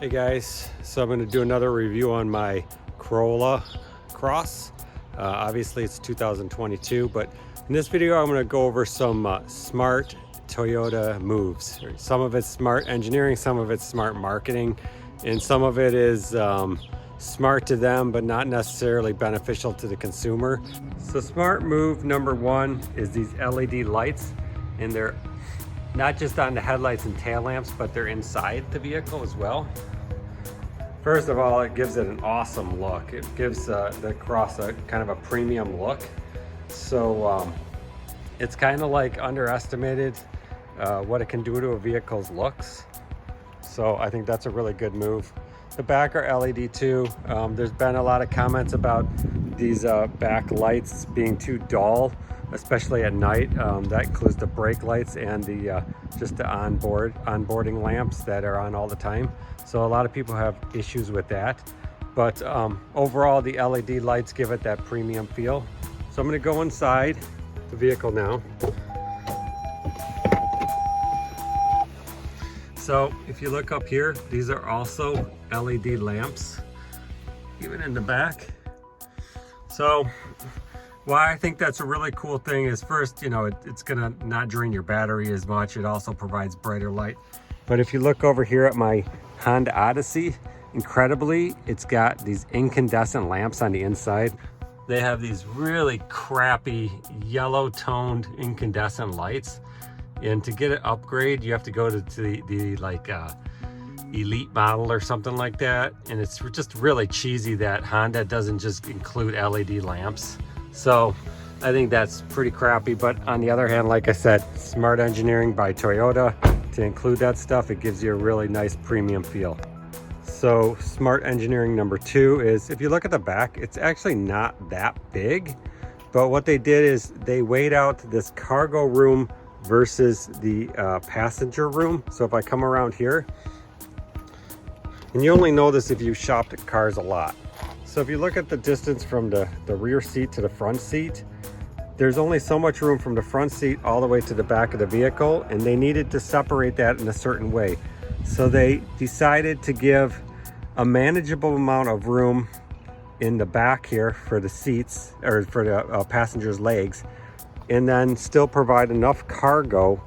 Hey guys, so I'm going to do another review on my Corolla Cross. Obviously it's 2022, but in this video I'm going to go over some smart Toyota moves. Some of it's smart engineering, some of it's smart marketing, and some of it is smart to them but not necessarily beneficial to the consumer. So smart move number one is these LED lights, and they're not just on the headlights and tail lamps, but they're inside the vehicle as well. First of all, it gives it an awesome look. It gives the Cross a kind of a premium look. So it's kind of like underestimated what it can do to a vehicle's looks. So I think that's a really good move. The back are LED too. There's been a lot of comments about these back lights being too dull, especially at night. That includes the brake lights and the just the onboarding lamps that are on all the time. So a lot of people have issues with that. But overall, the LED lights give it that premium feel. So I'm going to go inside the vehicle now. So if you look up here, these are also LED lamps, even in the back. So why I think that's a really cool thing is, first, you know, it's gonna not drain your battery as much. It also provides brighter light. But if you look over here at my Honda Odyssey, incredibly, it's got these incandescent lamps on the inside. They have these really crappy yellow toned incandescent lights. And to get an upgrade, you have to go to the like elite model or something like that. And it's just really cheesy that Honda doesn't just include LED lamps. So I think that's pretty crappy. But on the other hand, like I said, smart engineering by Toyota to include that stuff. It gives you a really nice premium feel. So smart engineering number two is, if you look at the back, it's actually not that big. But what they did is they weighed out this cargo room versus the passenger room. So if I come around here, and you only know this if you've shopped at cars a lot. So if you look at the distance from the rear seat to the front seat, there's only so much room from the front seat all the way to the back of the vehicle, and they needed to separate that in a certain way. So they decided to give a manageable amount of room in the back here for the seats, or for the passenger's legs, and then still provide enough cargo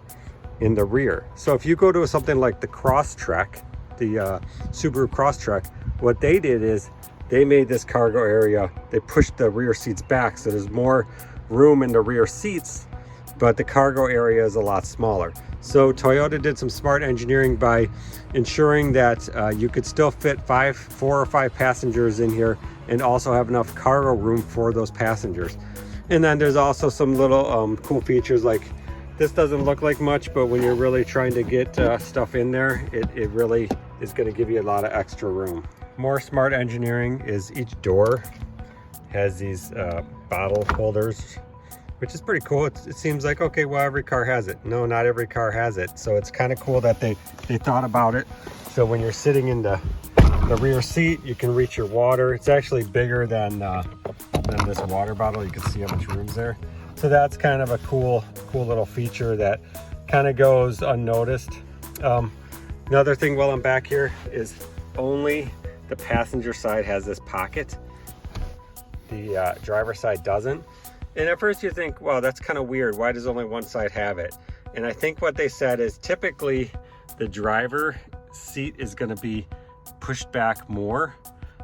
in the rear. So if you go to something like the Crosstrek, the Subaru Crosstrek, what they did is they made this cargo area, they pushed the rear seats back so there's more room in the rear seats, but the cargo area is a lot smaller. So Toyota did some smart engineering by ensuring that you could still fit 4 or 5 passengers in here and also have enough cargo room for those passengers. And then there's also some little cool features, like this doesn't look like much, but when you're really trying to get stuff in there, it really is going to give you a lot of extra room. More smart engineering is each door has these bottle holders, which is pretty cool. It seems like, okay, well, every car has it. No, not every car has it. So it's kind of cool that they thought about it. So when you're sitting in the rear seat, you can reach your water. It's actually bigger than this water bottle. You can see how much room's there. So that's kind of a cool little feature that kind of goes unnoticed. Another thing while I'm back here is only the passenger side has this pocket. The driver's side doesn't. And at first you think, well, that's kind of weird. Why does only one side have it? And I think what they said is typically the driver seat is going to be pushed back more.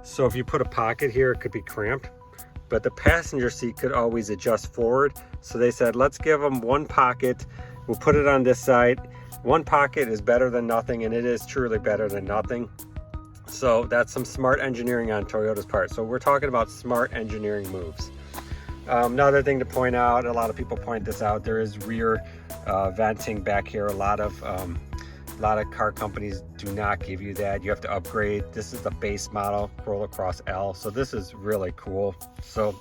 So if you put a pocket here, it could be cramped. But the passenger seat could always adjust forward. So they said, let's give them one pocket. We'll put it on this side. One pocket is better than nothing, and it is truly better than nothing. So that's some smart engineering on Toyota's part. So we're talking about smart engineering moves. Another thing to point out, a lot of people point this out, there is rear venting back here. A lot of car companies do not give you that. You have to upgrade. This is the base model, Corolla Cross L. So this is really cool. So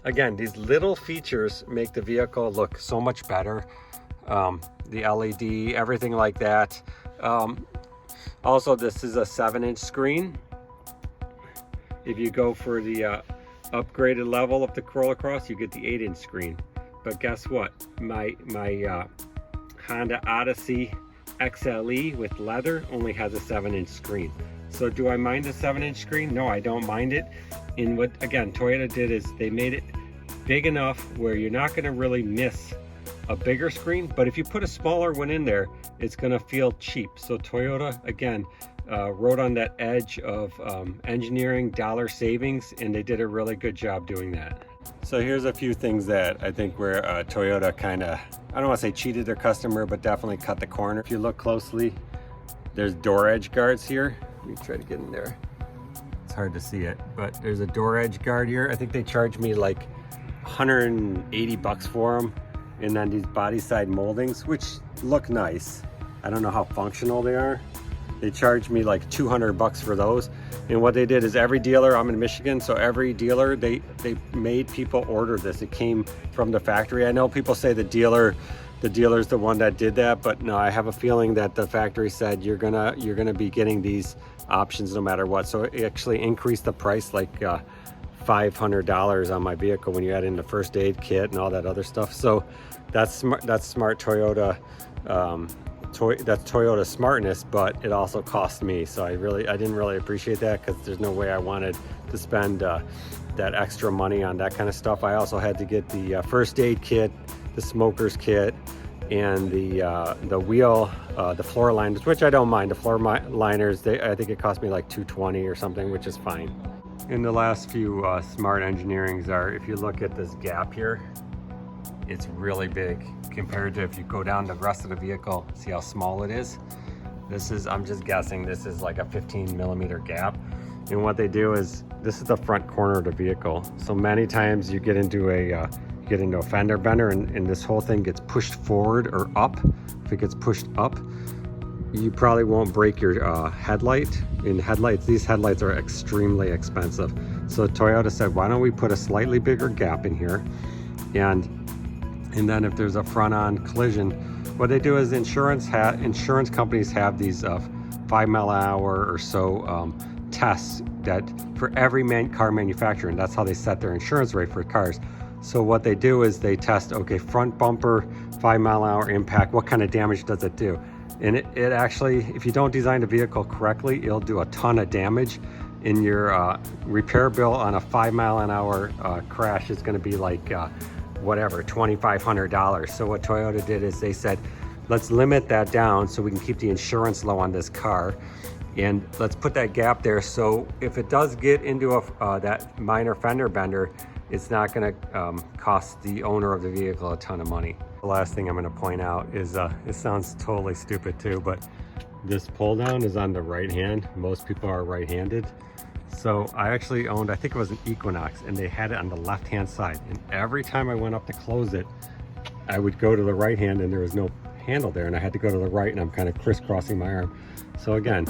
again, these little features make the vehicle look so much better. The LED, everything like that. Also, this is a 7-inch screen. If you go for the upgraded level of the Corolla Cross, you get the 8-inch screen. But guess what? My Honda Odyssey XLE with leather only has a 7-inch screen. So do I mind the 7-inch screen? No, I don't mind it. And what, again, Toyota did is they made it big enough where you're not gonna really miss a bigger screen, but if you put a smaller one in there, it's gonna feel cheap. So Toyota, again, rode on that edge of engineering dollar savings, and they did a really good job doing that. So here's a few things that I think where Toyota kind of, I don't want to say cheated their customer, but definitely cut the corner. If you look closely, there's door edge guards here. Let me try to get in there. It's hard to see it, but there's a door edge guard here. I think they charged me like 180 bucks for them. And then these body side moldings, which look nice. I don't know how functional they are. They charged me like 200 bucks for those. And what they did is every dealer, I'm in Michigan, so every dealer, they made people order this. It came from the factory. I know people say the dealer's the one that did that, but no, I have a feeling that the factory said you're gonna be getting these options no matter what. So it actually increased the price like $500 on my vehicle when you add in the first aid kit and all that other stuff. So that's smart Toyota. That's Toyota smartness, but it also cost me. So I didn't really appreciate that, because there's no way I wanted to spend that extra money on that kind of stuff. I also had to get the first aid kit, the smoker's kit, and the wheel, the floor liners, which I don't mind. The floor liners, I think it cost me like $220 or something, which is fine. In the last few smart engineerings are, if you look at this gap here, it's really big compared to if you go down the rest of the vehicle. See how small it is? This is, I'm just guessing, this is like a 15mm gap. And what they do is, this is the front corner of the vehicle. So many times you get into a fender bender, and this whole thing gets pushed forward or up. If it gets pushed up, you probably won't break your headlight. In headlights, these headlights are extremely expensive. So Toyota said, why don't we put a slightly bigger gap in here? And then if there's a front-on collision, what they do is insurance companies have these 5-mile-an-hour or so tests that for every car manufacturer, and that's how they set their insurance rate for cars. So what they do is they test, okay, front bumper, 5-mile-an-hour impact, what kind of damage does it do? And it actually, if you don't design the vehicle correctly, it'll do a ton of damage. In your repair bill on a 5-mile-an-hour crash is going to be like whatever, $2,500. So what Toyota did is they said, let's limit that down so we can keep the insurance low on this car, and let's put that gap there. So if it does get into that minor fender bender, it's not going to cost the owner of the vehicle a ton of money. The last thing I'm going to point out is, it sounds totally stupid too, but this pull down is on the right hand. Most people are right-handed. So I actually owned, I think it was an Equinox, and they had it on the left-hand side. And every time I went up to close it, I would go to the right hand and there was no handle there, and I had to go to the right, and I'm kind of crisscrossing my arm. So again,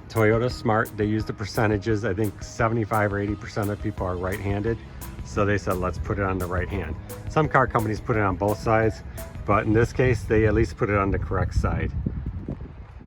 Toyota's smart. They use the percentages. I think 75 or 80% of people are right-handed. So they said, let's put it on the right hand. Some car companies put it on both sides, but in this case, they at least put it on the correct side.